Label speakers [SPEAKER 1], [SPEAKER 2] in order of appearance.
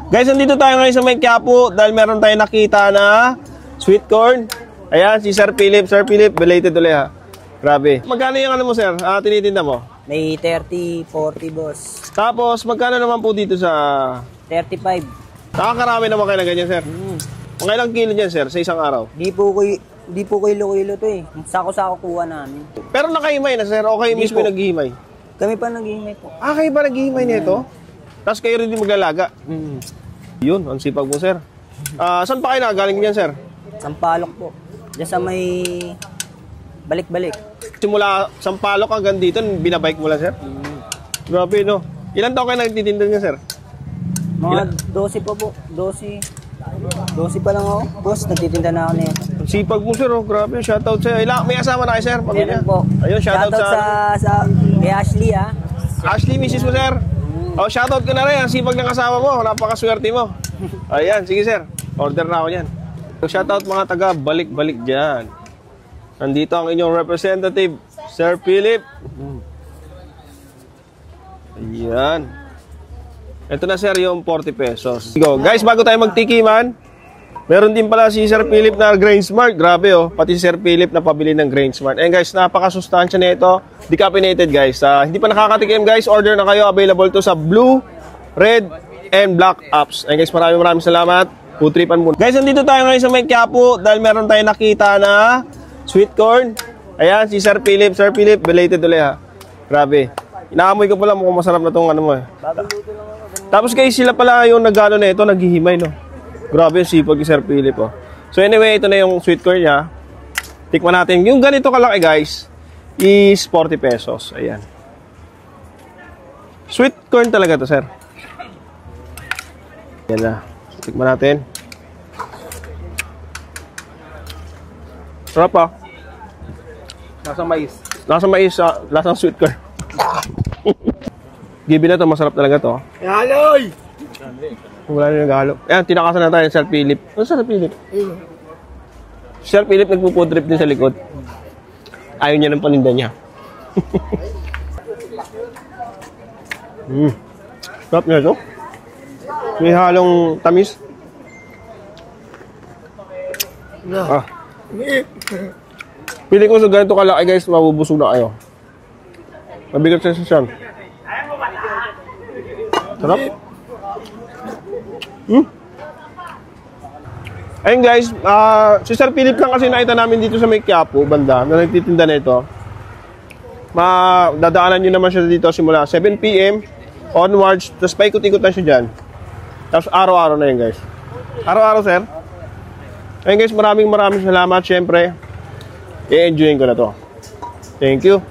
[SPEAKER 1] Guys, nandito tayo ngayon sa May Quiapo dahil meron tayong nakita na sweet corn. Ayan, si Sir Philip. Sir Philip, belated ulit ha. Grabe. Magkano yung ano mo, sir? Tinitinda mo?
[SPEAKER 2] May 30, 40, boss.
[SPEAKER 1] Tapos, magkano naman po dito sa...
[SPEAKER 2] 35.
[SPEAKER 1] Nakakarami naman kayo na ganyan, sir. Mga ilang kilo niyan, sir, sa isang araw?
[SPEAKER 2] Di po kilo-kilo to eh. Sako-sako kuha namin.
[SPEAKER 1] Pero nakahimay na, sir. O kayo mismo naghihimay?
[SPEAKER 2] Kami pa naghihimay po.
[SPEAKER 1] Kayo ba naghihimay nito? Tapos kayo rin din maglalaga? Yun, ang sipag mo, sir. Saan pa kayo nakagaling niyan, sir?
[SPEAKER 2] Sampalok po. Diyan sa may balik-balik.
[SPEAKER 1] Simula Sampaloc hanggang dito, binabike mo lang, sir? Grabe, no? Ilan taon kayo nagtitinda niya, sir?
[SPEAKER 2] Mga 12 pa po. 12 pa lang ako. Boss, nagtitinda na ako nito.
[SPEAKER 1] Sipag mo, sir. Oh. Grabe, shoutout sa'yo. May asama na kayo, sir? Pamilya?
[SPEAKER 2] Meron po.
[SPEAKER 1] Ayun, shoutout
[SPEAKER 2] sa kay Ashley, ha?
[SPEAKER 1] Ashley, misis mo, sir. Oh, shoutout ka na rin. Ang sipag ng kasama mo. Napakaswerte mo. Ayan, sige, sir. Order na ako yan. Shoutout mga taga balik-balik dyan. Nandito ang inyong representative, Sir Philip. Ayan. Ito na, sir, yung 40 pesos. Go. Guys, bago tayo magtikiman, meron din pala si Sir Philip na Grain Smart. Grabe, oh. Pati si Sir Philip na pabili ng Grain Smart. And guys, napakasustansya na ito. Decaffeinated, guys. Hindi pa nakakatikim, guys. Order na kayo. Available to sa blue, red, and black apps. And guys, maraming salamat. Putripan muna. Guys, nandito tayo ngayon sa May Quiapo dahil meron tayong nakita na sweet corn. Ayan, si Sir Philip. Sir Philip, belated ulit ha. Grabe. Inaamoy ko pala mukhang masarap na itong ano mo eh. Tapos guys, sila pala yung nag-ano na ito, naghihimay no. Grabe yung sipag ni Sir Philip oh. So anyway, ito na yung sweet corn niya. Tikman natin. Yung ganito kalaki guys, is 40 pesos. Ayan. Sweet corn talaga to, sir. Ayan na. Tikman natin. Sarap ah.
[SPEAKER 3] Lasang mais.
[SPEAKER 1] Lasang mais, lasang sweet corn. Gibi na to, masarap talaga to.
[SPEAKER 3] Haloy!
[SPEAKER 1] Wala na naghalo. Ayan, tinakasan na tayo, Sir Philip. Ano Sir Philip? Sir Philip nagpo-food trip din sa likod. Ayaw niya ng paninda niya. Sarap niya ito. May halong tamis. Pili ko sa ganito kalaki guys, mabubusog na kayo. Mabigat sa sasyan. Sarap. Ayun guys, si Sir Philip lang kasi nakita namin dito sa May Quiapo, banda, na nagtitinda na ito. Dadaanan nyo naman siya dito simula 7 PM onwards, tapos paikot-ikot na siya dyan. Tapos araw-araw na yun guys. Araw-araw, sir. Ayun guys, maraming salamat. Siyempre, i-enjoyin ko na to. Thank you.